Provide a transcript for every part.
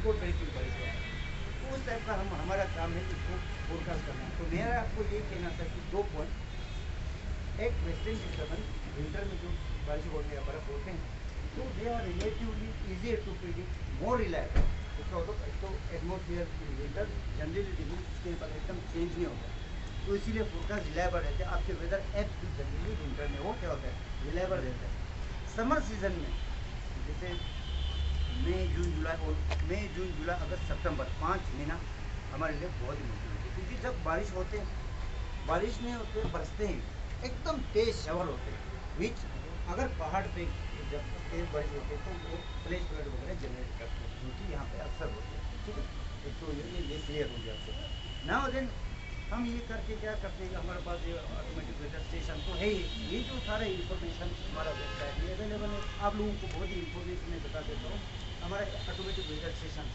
Report very quick बारिश होता है। तो उस टाइप का हमारा काम है इसको फोरकास्ट करना। तो मेरा आपको ये कहना था कि 2 पॉइंट, एक वेस्टर्न डिस्टर्बेंस, विंटर में जो बारिश होते हैं, बर्फ होते हैं, तो they are relatively easier to predict, more reliable. उसका मतलब एक तो atmosphere winter generally degree stable एकदम चेंज नहीं होता, तो इसीलिए फोरकास्ट रिलायबल रहते हैं। आपके वेदर ऐप भी जनरली विंटर में वो क्या होता है, रिलायबल रहता है। समर सीजन में जैसे मई जून जुलाई अगस्त सितंबर 5 महीना हमारे लिए बहुत ही मुश्किल होती है, क्योंकि जब बारिश होते हैं, बारिश नहीं होते, बरसते हैं, एकदम तेज शावर होते हैं, विच अगर पहाड़ पे जब तेज बारिश होती है तो वो फ्लैश फ्लड वगैरह जनरेट करते हैं, जो कि यहाँ पे अक्सर होते हैं। ठीक है, एक तो ये क्लियर हो गया आपसे ना। देन हम ये करके क्या करते हैं कि हमारे पास ये ऑटोमेटिक वेदर स्टेशन तो है ही, ये जो सारे इन्फॉर्मेशन हमारा वेबसाइट में अवेलेबल है। आप लोगों को बहुत ही इन्फॉर्मेशन मैं बता देता हूँ। हमारा ऑटोमेटिक वेदर स्टेशन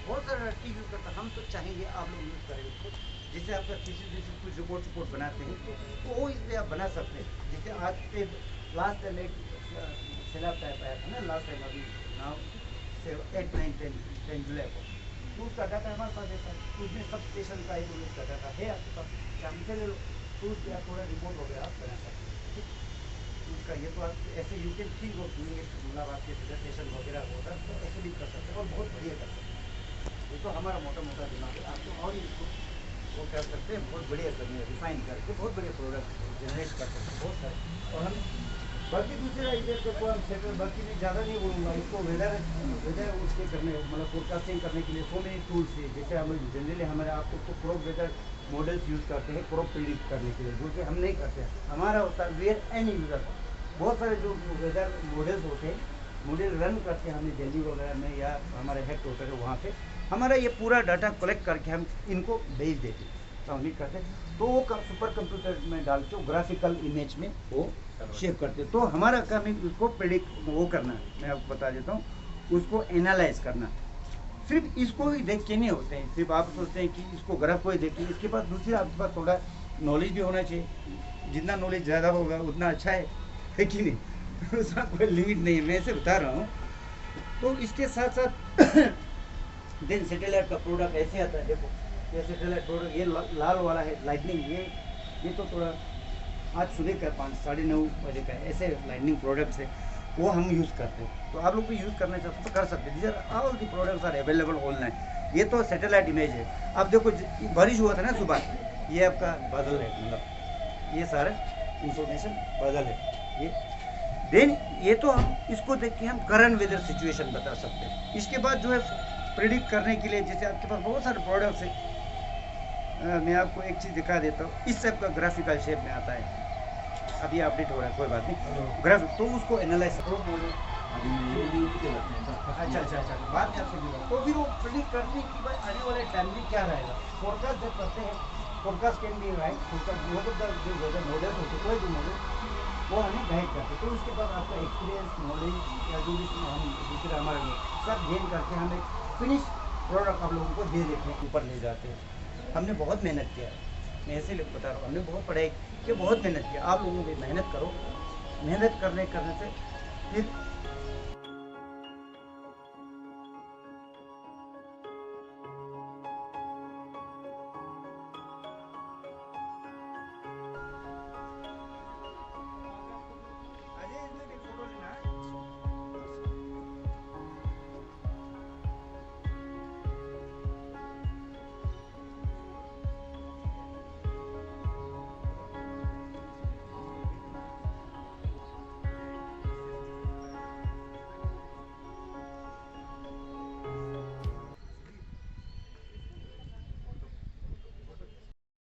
बहुत सारा यूज़ करता है, हम तो चाहेंगे आप लोग यूज़ करें उसको। जैसे आपका किसी कुछ रिपोर्ट बनाते हैं तो वो इसमें आप बना सकते हैं। जैसे आज पे लास्ट टाइम एक सैलाब टाइप आया था ना, लास्ट टाइम अभी नाउ 8, 9, 10 जुलाई को, तो उसका डाटा हमारे पास रहता है। उसमें सब स्टेशन का एक उसका डाटा है आपके पास, चाहे से ले लो, तो उसके आप थोड़ा रिपोर्ट वगैरह आप बना सकते हैं। ठीक, उसका ये तो आप ऐसे you can think of doing it, मतलब आपके प्रेजेंटेशन वगैरह होता है तो ऐसे भी कर सकते हैं और बहुत बढ़िया कर सकते हैं। ये तो हमारा मोटा दिमाग है, आप तो और ही इसको वो कर सकते हैं, बहुत बढ़िया करने रिफाइन करके बहुत बढ़िया प्रोडक्ट जनरेट कर सकते हैं बहुत सारे। और हम बाकी दूसरे आइडिया को हम सेटल बाकी में ज़्यादा नहीं बोलूँगा। इसको वेदर उसके करने मतलब फोरकास्टिंग करने के लिए सो मेनी टूल्स है। जैसे हम जनरली हमारे आपको तो क्रॉप वेदर मॉडल्स यूज़ करते हैं क्रॉप प्रिडिक्ट करने के लिए, जो कि हम नहीं करते हैं। हमारा होता है वेयर एनी यूज़र, बहुत सारे जो वेदर मॉडल्स होते हैं, मॉडल रन करते हैं हमने दिल्ली वगैरह में या हमारे हेड क्वार्टर है वहाँ पे, हमारा ये पूरा डाटा कलेक्ट करके हम इनको भेज देते हैं, सबमिट करते हैं। तो वो सुपर कंप्यूटर में डाल के ग्राफिकल इमेज में वो शेयर करते हैं। तो हमारा काम है उसको प्रेडिक्ट वो करना, मैं आपको बता देता हूँ, उसको एनालाइज करना। सिर्फ इसको ही देख के नहीं होते हैं, सिर्फ आप सोचते हैं कि इसको ग्राफ को ही देखिए, इसके पास दूसरी आपके पास थोड़ा नॉलेज भी होना चाहिए। जितना नॉलेज ज़्यादा होगा उतना अच्छा है कि नहीं? उसका कोई लिमिट नहीं है, मैं ऐसे बता रहा हूँ। तो इसके साथ साथ देन सैटेलाइट का प्रोडक्ट ऐसे आता है, देखो ये सैटेलाइट प्रोडक्ट, ये लाल वाला है लाइटनिंग, ये तो थोड़ा आज सुबह का 5, 9:30 बजे का ऐसे लाइटनिंग प्रोडक्ट्स है, वो हम यूज़ करते हैं। तो आप लोग भी यूज़ करना चाहते तो कर सकते हैं। These are all the products are available online. ये तो सैटेलाइट इमेज है। अब देखो बारिश हुआ था ना सुबह, ये आपका बादल है, मतलब ये सारा इंफॉर्मेशन बादल है ये। देन ये तो हम इसको देख के हम करंट वेदर सिचुएशन बता सकते हैं। इसके बाद जो है प्रिडिक्ट करने के लिए जैसे आपके पास बहुत सारे प्रोडक्ट्स हैं, मैं आपको एक चीज़ दिखा देता हूँ। इस टाइप का ग्राफिकल शेप में आता है, अभी अपडेट हो रहा है, कोई बात नहीं। ग्राफिक तो उसको एनालाइज करो, अच्छा बात में आपसे जुड़ा, तो फिर वो प्रिडिक्ट करते हैं कि भाई आने वाले टाइम में क्या रहेगा। फोरकास्ट जब करते हैं, forecast can be right, forecast मतलब जो वेदर मॉडल होते कोई भी मॉडल वो हमें गाइड करते। तो उसके बाद आपका एक्सपीरियंस नॉलेज या जो भी हम दूसरे हमारे सब गेन करके हम एक फिनिश प्रोडक्ट आप लोगों को दे देते हैं, ऊपर ले जाते हैं। हमने बहुत मेहनत किया है, मैं ऐसे लोग बता रहा हूँ, हमने बहुत पढ़ाई कि बहुत मेहनत किया। आप लोगों भी मेहनत करो, मेहनत करने से फिर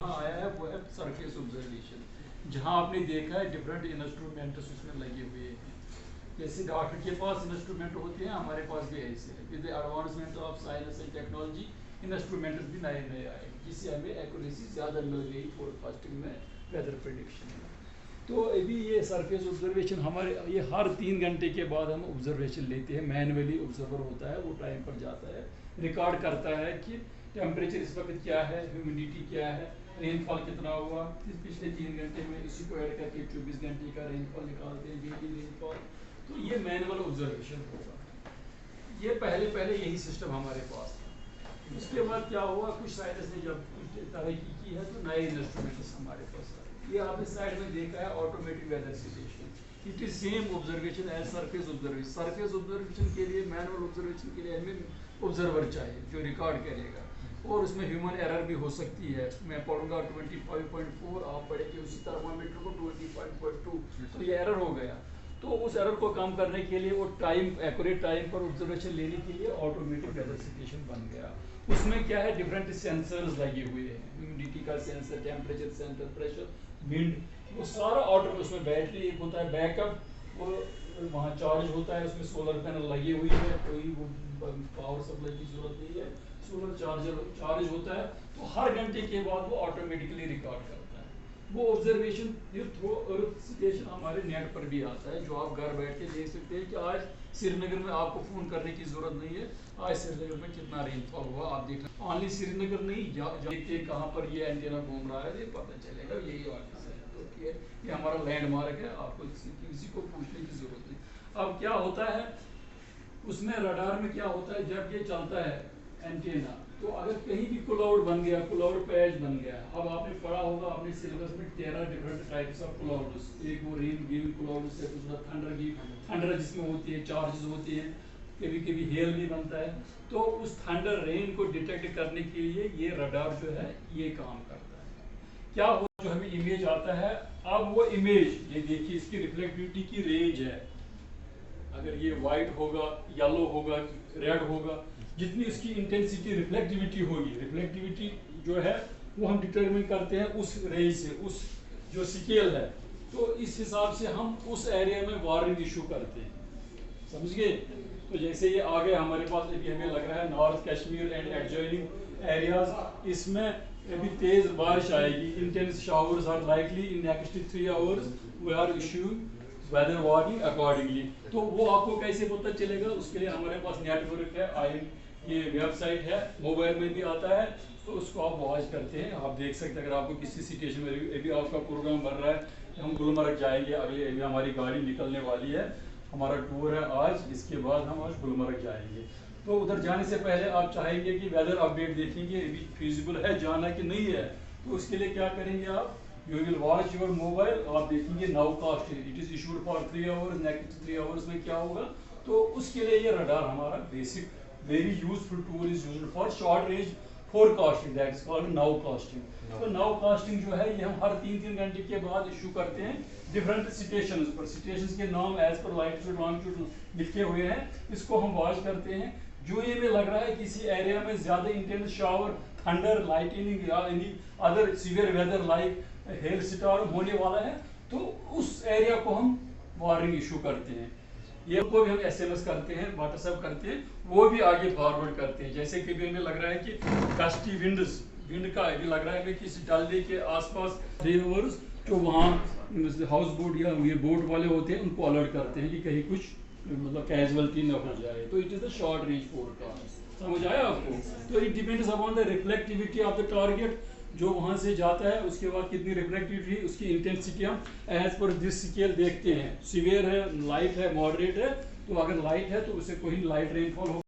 आया है वो है सरफेस ऑब्जर्वेशन, जहां आपने देखा है डिफरेंट इंस्ट्रूमेंट्स उसमें लगे हुए हैं। जैसे डॉक्टर के पास इंस्ट्रूमेंट होते हैं, हमारे पास भी ऐसे है। With advancement of science and technology instrument भी नए नए आए, जिससे हमें एक्यूरेसी ज़्यादा मिल गई फोरकास्टिंग में, वेदर प्रिडिक्शन में। तो अभी ये सरफेस ऑब्जर्वेशन हमारे ये हर 3 घंटे के बाद हम ऑब्जर्वेशन लेते हैं। मैनुअली ऑब्जर्वर होता है, वो टाइम पर जाता है, रिकॉर्ड करता है कि टेम्परेचर इस वक्त क्या है, ह्यूमिडिटी क्या है, रेनफॉल कितना हुआ पिछले 3 घंटे में। इसी को ऐड करके 24 घंटे का रेनफॉल निकालते हैं, डेली रेनफॉल। तो ये मैनुअल ऑब्जर्वेशन होगा। ये पहले पहले यही सिस्टम हमारे पास था। उसके बाद क्या हुआ, कुछ साइंटिस्ट ने जब कुछ तरक्की की है तो नए इंस्ट्रूमेंट्स हमारे पास आए। ये आपने साइड में देखा है automatic weather situation, it is same observation as surface observation. Surface observation के लिए, मैनुअल ऑब्जर्वेशन के लिए हमें ऑब्जर्वर चाहिए जो रिकॉर्ड करेगा, और उसमें ह्यूमन एरर भी हो सकती है। मैं पढ़ूंगा 25.4, आप पढ़ेंगे उसी थर्मामीटर को 20.2, तो ये एरर हो गया। तो उस एरर को कम करने के लिए, वो टाइम एक्यूरेट टाइम पर ऑब्जर्वेशन लेने के लिए ऑटोमेटिक वेदर सिचुएशन बन गया। उसमें क्या है, डिफरेंट सेंसर्स लगे हुए हैं, ह्यूमिडिटी का sensor, temperature sensor, pressure, wind, वो सारा ऑटो। उसमें बैटरी एक होता है बैकअप, वो वहाँ चार्ज होता है, उसमें सोलर पैनल लगी हुई है, कोई वो पावर सप्लाई की जरूरत नहीं है, सोलर चार्जर चार्ज होता है। तो हर घंटे के बाद वो ऑटोमेटिकली रिकॉर्ड करता है। वो ऑब्जर्वेशन थ्रू अर्थ स्टेशन हमारे नेट पर भी आता है, जो आप घर बैठ के देख सकते हैं कि आज श्रीनगर में आपको फ़ोन करने की ज़रूरत नहीं है, आज श्रीनगर में कितना रेनफॉल हुआ आप देख। ओनली श्रीनगर नहीं, देखिए कहाँ पर ये एंटेना घूम रहा है, ये पता चलेगा यही ऑफिस है। तो ये हमारा लैंडमार्क है, आपको किसी को पूछने की ज़रूरत नहीं। अब क्या होता है उसमें, रडार में क्या होता है, जब ये चलता है एंटेना, तो अगर कहीं भी क्लाउड बन गया, क्लाउड पैच बन गया। अब आपने पढ़ा होगा अपने सिलेबस में 13 डिफरेंट टाइप्स ऑफ क्लाउड्स, एक वो रेन गिविंग क्लाउड है, दूसरा थंडर गिव, थंडर जिसमें होती है, चार्जेस होती हैं, कभी कभी हेल भी बनता है। तो उस थंडर रेन को डिटेक्ट करने के लिए ये रडार जो है ये काम करता है। क्या हो, जो हमें इमेज आता है, अब वो इमेज ये देखिए, इसकी रिफ्लेक्टिविटी की रेंज है। अगर ये वाइट होगा, येलो होगा, रेड होगा, जितनी उसकी इंटेंसिटी रिफ्लेक्टिविटी होगी, रिफ्लेक्टिविटी जो है वो हम डिटरमिन करते हैं उस रेंज से, उस जो स्केल है। तो इस हिसाब से हम उस एरिया में वार्निंग इशू करते हैं, समझ गए। तो जैसे ये आ गया हमारे पास, अभी हमें लग रहा है north Kashmir and adjoining areas, इसमें अभी तेज बारिश आएगी, intense showers are likely in next 3 hours, we are issuing weather warning accordingly. तो वो आपको कैसे पता चलेगा, उसके लिए हमारे पास नेटवर्क है, ये वेबसाइट है, मोबाइल में भी आता है, तो उसको आप वॉच करते हैं, आप देख सकते हैं। अगर आपको किसी सिचुएशन में, अभी आपका प्रोग्राम बन रहा है, हम गुलमर्ग जाएंगे, अगले अभी हमारी गाड़ी निकलने वाली है, हमारा टूर है आज, इसके बाद हम आज गुलमर्ग जाएंगे। तो उधर जाने से पहले आप चाहेंगे कि वेदर अपडेट देखेंगे, अभी फिजिबल है जाना कि नहीं है, तो उसके लिए क्या करेंगे आप, you will watch your mobile, आप देखेंगे nowcast it is issued for 3 hours, next 3 hours में क्या होगा। तो उसके लिए ये रडार हमारा basic very useful tool is used for short range forecasting, that is called nowcasting. तो नाउ कास्टिंग जो है ये हम हर 3-3 घंटे के बाद इशू करते हैं डिफरेंट स्टेशंस पर। स्टेशंस के नाम एज पर लाइट्यूड लॉन्गिट्यूड लिखे हुए हैं, इसको हम वॉच करते हैं। जो ये में लग रहा है किसी एरिया में ज्यादा इंटेंस शावर, थंडर, लाइटनिंग या any other severe weather like hail storm होने वाला है, तो उस एरिया को हम वार्निंग इशू करते हैं। ये को भी हम एसएमएस करते हैं, व्हाट्सएप करते हैं, वो भी आगे फॉरवर्ड करते हैं। जैसे कि हमें लग रहा है कि गस्टी विंड का भी लग रहा है कि किसी डल लेक के आसपास 3 आवर्स, जो वहाँ हाउस बोट या ये बोट वाले होते हैं उनको अलर्ट करते हैं कि कहीं कुछ मतलब कैजुअलिटी न हो जाए। तो it is the short range forecast. समझ आया आपको? तो it depends upon the reflectivity of the target, जो वहाँ से जाता है उसके बाद कितनी रिफ्लेक्टिविटी, उसकी इंटेंसिटी हम एज पर दिस स्केल देखते हैं। सीवियर है, लाइट है, मॉडरेट है। तो अगर लाइट है तो उसे कोई लाइट रेनफॉल हो,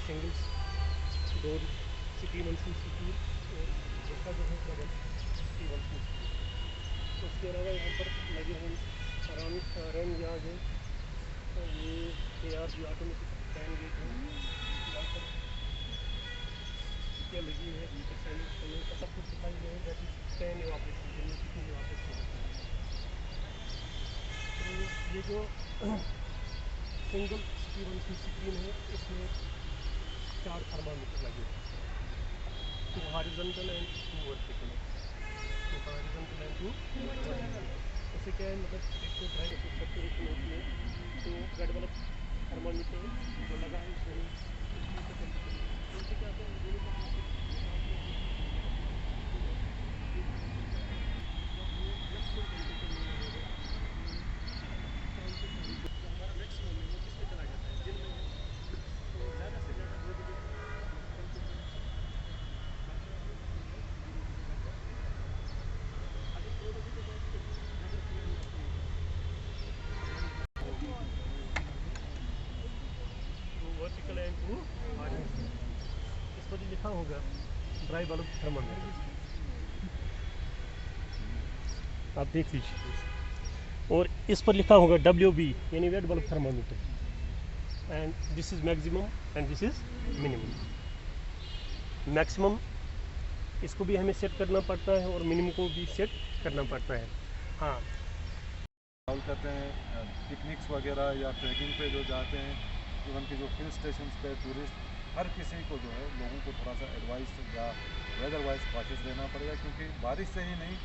सिंगल्स, डोर, सिटी मंसून सिटी और इसका जो है डबल सिटी मंसून। तो उसके अलावा यहाँ पर लगे हैं रन या जो ये AR भी ऑटोमेटिक फैन गेट है, यहाँ पर क्या लगी है, समय का सब कुछ दिखाई गया है। दैट इज 10 इवापोरेशन, दिन में कितनी इवापोरेशन होती है। तो ये जो सिंगल सिटी मंसून स्क्रीन है, इसमें 4 थर्मामीटर लगे हैं, 2 हॉरिजॉन्टल एंड 2 वर्टिकल। तो हॉरिजॉन्टल एंड 2 वर्टिकल, इससे क्या है, मतलब एक तो ड्राई सैचुरेशन होती है, तो रेड वाला थर्मामीटर जो लगा है उसमें उससे क्या होता है दोनों का हमारा मैक्सिमम है वो किस पे चला जाता है दिन में है तो ज़्यादा से ज़्यादा 2 बजे अगर 2 बजे के बाद तो ज़्यादा खुला नहीं होता है। तो वर्टिकल एंड टू इस पर लिखा होगा ड्राई बल्ब थर्मामीटर आप देख लीजिए और इस पर लिखा होगा WB यानी wet bulb thermometer and this is maximum and this is minimum. Maximum इसको भी हमें सेट करना पड़ता है और मिनिमम को भी सेट करना पड़ता है। हाँ ट्रैवल करते हैं पिकनिक्स वगैरह या ट्रैकिंग पे जो जाते हैं, इवन कि जो हिल स्टेशन पे टूरिस्ट, हर किसी को जो है लोगों को थोड़ा सा एडवाइस या वेदर वाइज कॉशियस रहना पड़ेगा, क्योंकि बारिश से ही नहीं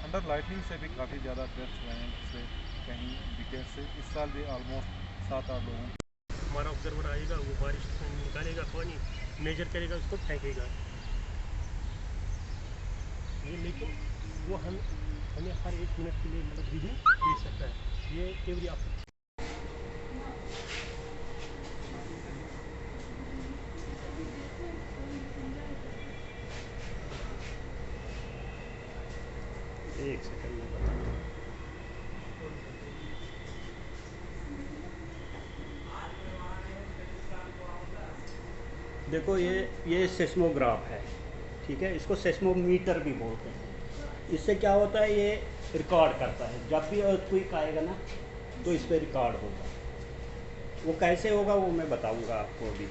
अंडर लाइटनिंग से भी काफ़ी ज़्यादा डेथ्स हुए हैं जिससे कहीं विकेट से। इस साल भी ऑलमोस्ट 7-8 लोगों हमारा ऑब्जर्वर आएगा वो बारिश से निकालेगा पानी मेजर करेगा उसको फेंकेगा ये लेकिन वो हमें हर 1 मिनट के लिए मतलब रीडिंग दे सकता है ये एवरी आप एक सेकंड में बता देखो ये सेस्मोग्राफ है, ठीक है, इसको सेस्मोमीटर भी बोलते हैं। इससे क्या होता है, ये रिकॉर्ड करता है, जब भी अर्थक्वेक आएगा ना तो इस पर रिकॉर्ड होगा। वो कैसे होगा वो मैं बताऊंगा आपको अभी।